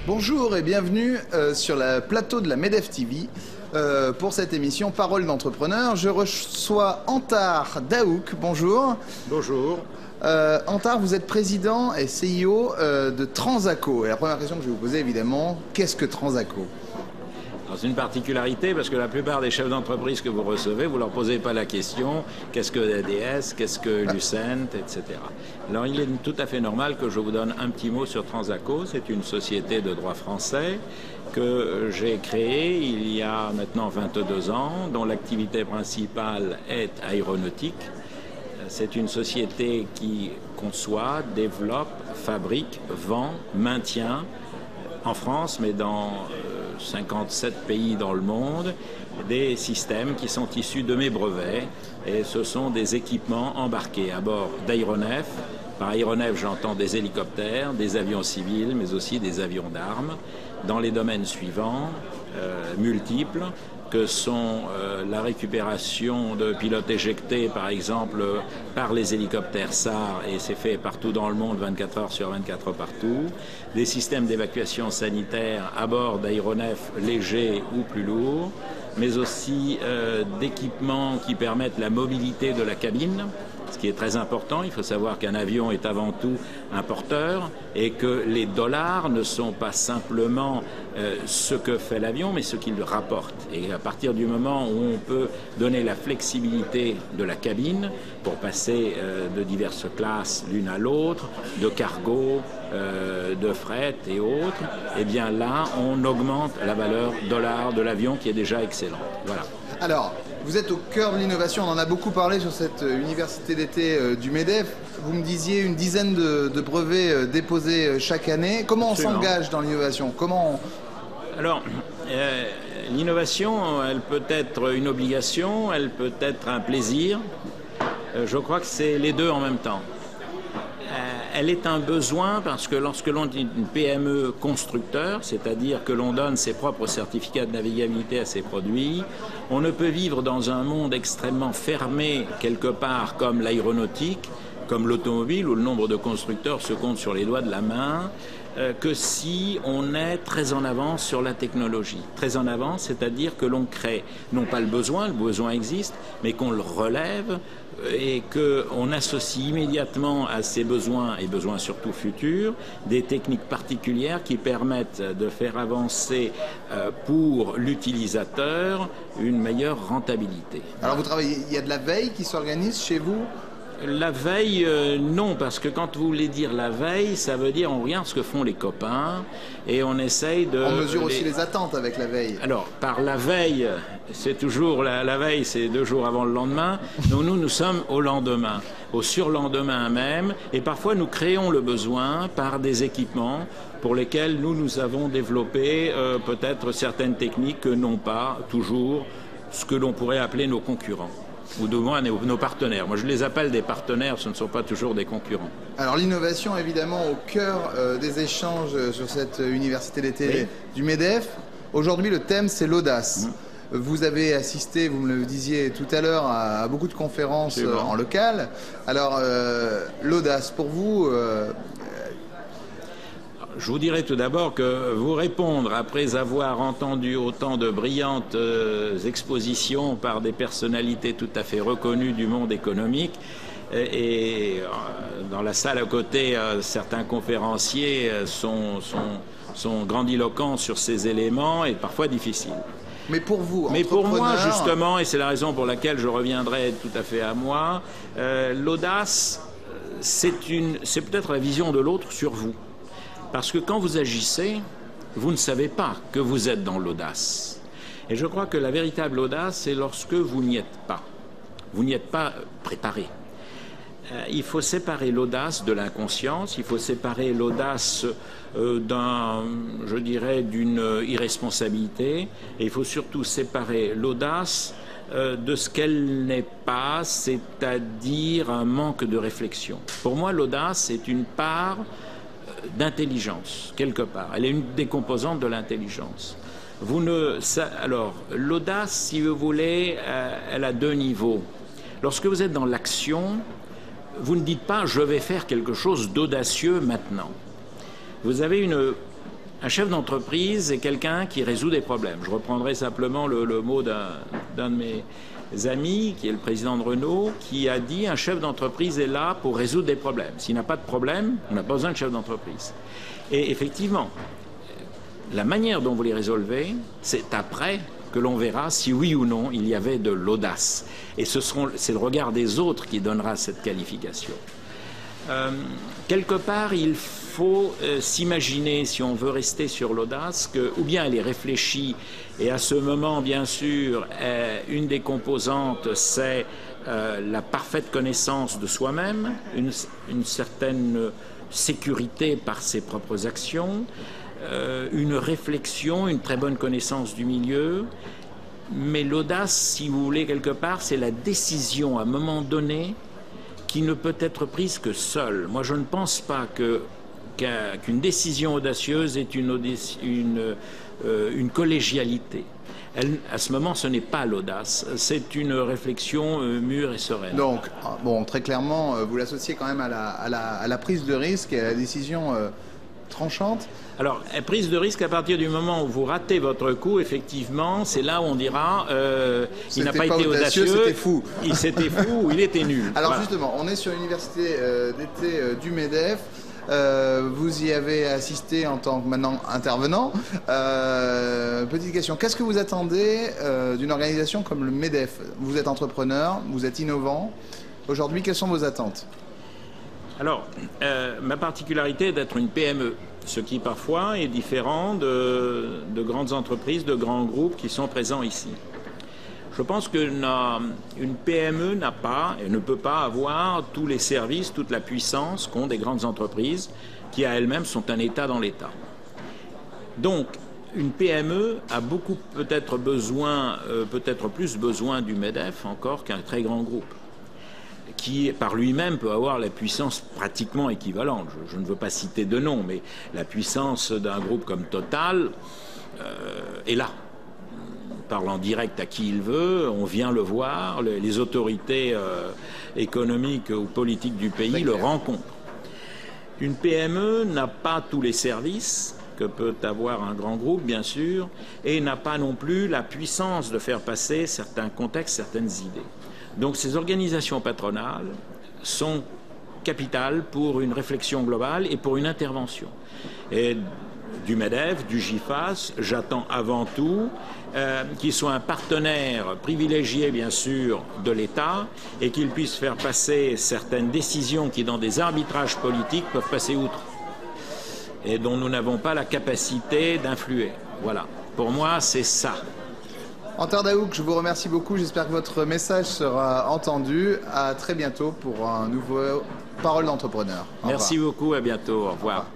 Bonjour et bienvenue sur le plateau de la MEDEF TV pour cette émission Parole d'entrepreneur. Je reçois Antar Daouk. Bonjour. Bonjour. Antar, vous êtes président et CEO de Transaco. Et la première question que je vais vous poser, évidemment, qu'est-ce que Transaco ? C'est une particularité parce que la plupart des chefs d'entreprise que vous recevez, vous ne leur posez pas la question qu'est-ce que l'ADS, qu'est-ce que Lucent, etc. Alors il est tout à fait normal que je vous donne un petit mot sur Transaco. C'est une société de droit français que j'ai créée il y a maintenant 22 ans, dont l'activité principale est aéronautique. C'est une société qui conçoit, développe, fabrique, vend, maintient en France, mais dans 57 pays dans le monde, des systèmes qui sont issus de mes brevets. Et ce sont des équipements embarqués à bord d'aéronefs. Par aéronefs, j'entends des hélicoptères, des avions civils, mais aussi des avions d'armes, dans les domaines suivants, multiples, que sont la récupération de pilotes éjectés, par exemple, par les hélicoptères SAR, et c'est fait partout dans le monde, 24 heures sur 24 heures partout, des systèmes d'évacuation sanitaire à bord d'aéronefs légers ou plus lourds, mais aussi d'équipements qui permettent la mobilité de la cabine, ce qui est très important. Il faut savoir qu'un avion est avant tout un porteur et que les dollars ne sont pas simplement ce que fait l'avion, mais ce qu'il rapporte. Et à partir du moment où on peut donner la flexibilité de la cabine pour passer de diverses classes l'une à l'autre, de cargo, de fret et autres, eh bien là, on augmente la valeur dollar de l'avion qui est déjà excellente. Voilà. Alors, vous êtes au cœur de l'innovation, on en a beaucoup parlé sur cette université d'été du MEDEF. Vous me disiez une dizaine de brevets déposés chaque année. Comment on s'engage dans l'innovation ? Alors, l'innovation, elle peut être une obligation, elle peut être un plaisir. Je crois que c'est les deux en même temps. Elle est un besoin parce que lorsque l'on est une PME constructeur, c'est-à-dire que l'on donne ses propres certificats de navigabilité à ses produits, on ne peut vivre dans un monde extrêmement fermé quelque part comme l'aéronautique, comme l'automobile, où le nombre de constructeurs se compte sur les doigts de la main, que si on est très en avance sur la technologie. Très en avance, c'est-à-dire que l'on crée, non pas le besoin existe, mais qu'on le relève et qu'on associe immédiatement à ces besoins, et besoins surtout futurs, des techniques particulières qui permettent de faire avancer pour l'utilisateur une meilleure rentabilité. Alors vous travaillez, il y a de la veille qui s'organise chez vous ? La veille, non, parce que quand vous voulez dire la veille, ça veut dire on regarde ce que font les copains et on essaye de... On mesure aussi les attentes avec la veille. Alors, par la veille, c'est toujours... La veille, c'est 2 jours avant le lendemain. Donc nous sommes au lendemain, au surlendemain même. Et parfois, nous créons le besoin par des équipements pour lesquels nous avons développé peut-être certaines techniques que n'ont pas toujours ce que l'on pourrait appeler nos concurrents. Ou de moins nos partenaires. Moi, je les appelle des partenaires, ce ne sont pas toujours des concurrents. Alors, l'innovation, évidemment, au cœur des échanges sur cette université d'été du MEDEF. Aujourd'hui, le thème, c'est l'audace. Vous avez assisté, vous me le disiez tout à l'heure, à beaucoup de conférences en local. Alors, l'audace, pour vous... Je vous dirais tout d'abord que vous répondre après avoir entendu autant de brillantes expositions par des personnalités tout à fait reconnues du monde économique et dans la salle à côté, certains conférenciers sont grandiloquents sur ces éléments et parfois difficiles. Mais pour vous, mais pour moi, justement, et c'est la raison pour laquelle je reviendrai tout à fait à moi, l'audace, c'est peut-être la vision de l'autre sur vous. Parce que quand vous agissez, vous ne savez pas que vous êtes dans l'audace. Et je crois que la véritable audace, c'est lorsque vous n'y êtes pas. Vous n'y êtes pas préparé. Il faut séparer l'audace de l'inconscience, il faut séparer l'audace d'une irresponsabilité, et il faut surtout séparer l'audace de ce qu'elle n'est pas, c'est-à-dire un manque de réflexion. Pour moi, l'audace est une part d'intelligence, quelque part. Elle est une des composantes de l'intelligence. Alors, l'audace, si vous voulez, elle a deux niveaux. Lorsque vous êtes dans l'action, vous ne dites pas « je vais faire quelque chose d'audacieux maintenant ». Vous avez un chef d'entreprise est quelqu'un qui résout des problèmes. Je reprendrai simplement le mot d'un de mes amis, qui est le président de Renault, qui a dit « un chef d'entreprise est là pour résoudre des problèmes. S'il n'a pas de problème, on n'a pas besoin de chef d'entreprise. » Et effectivement, la manière dont vous les résolvez, c'est après que l'on verra si oui ou non il y avait de l'audace. Et c'est le regard des autres qui donnera cette qualification. Quelque part, il faut s'imaginer, si on veut rester sur l'audace, que ou bien elle est réfléchie, et à ce moment, bien sûr, une des composantes, c'est la parfaite connaissance de soi-même, une certaine sécurité par ses propres actions, une réflexion, une très bonne connaissance du milieu. Mais l'audace, si vous voulez, quelque part, c'est la décision à un moment donné qui ne peut être prise que seule. Moi, je ne pense pas qu'une décision audacieuse est une collégialité. À ce moment, ce n'est pas l'audace, c'est une réflexion mûre et sereine. Donc, bon, très clairement, vous l'associez quand même à la prise de risque et à la décision tranchante. Alors, prise de risque, à partir du moment où vous ratez votre coup, effectivement, c'est là où on dira il n'a pas été audacieux, c'était fou. C'était fou ou il était nul. Alors voilà. Justement, on est sur l'université d'été du MEDEF. Vous y avez assisté en tant que maintenant intervenant. Petite question, qu'est-ce que vous attendez d'une organisation comme le MEDEF? Vous êtes entrepreneur, vous êtes innovant. Aujourd'hui, quelles sont vos attentes? Alors, ma particularité est d'être une PME, ce qui parfois est différent de grandes entreprises, de grands groupes qui sont présents ici. Je pense qu'une PME n'a pas et ne peut pas avoir tous les services, toute la puissance qu'ont des grandes entreprises qui, à elles-mêmes, sont un État dans l'État. Donc, une PME a beaucoup peut-être plus besoin du MEDEF encore qu'un très grand groupe, qui par lui-même peut avoir la puissance pratiquement équivalente. Je ne veux pas citer de nom, mais la puissance d'un groupe comme Total est là. On parle en direct à qui il veut, on vient le voir, les autorités économiques ou politiques du pays le rencontrent. Une PME n'a pas tous les services que peut avoir un grand groupe, bien sûr, et n'a pas non plus la puissance de faire passer certains contextes, certaines idées. Donc ces organisations patronales sont capitales pour une réflexion globale et pour une intervention. Et du MEDEF, du GIFAS, j'attends avant tout qu'ils soient un partenaire privilégié, bien sûr, de l'État et qu'ils puissent faire passer certaines décisions qui, dans des arbitrages politiques, peuvent passer outre et dont nous n'avons pas la capacité d'influer. Voilà. Pour moi, c'est ça. Antar Daouk, je vous remercie beaucoup. J'espère que votre message sera entendu. À très bientôt pour un nouveau Parole d'entrepreneur. Merci beaucoup. À bientôt. Au revoir.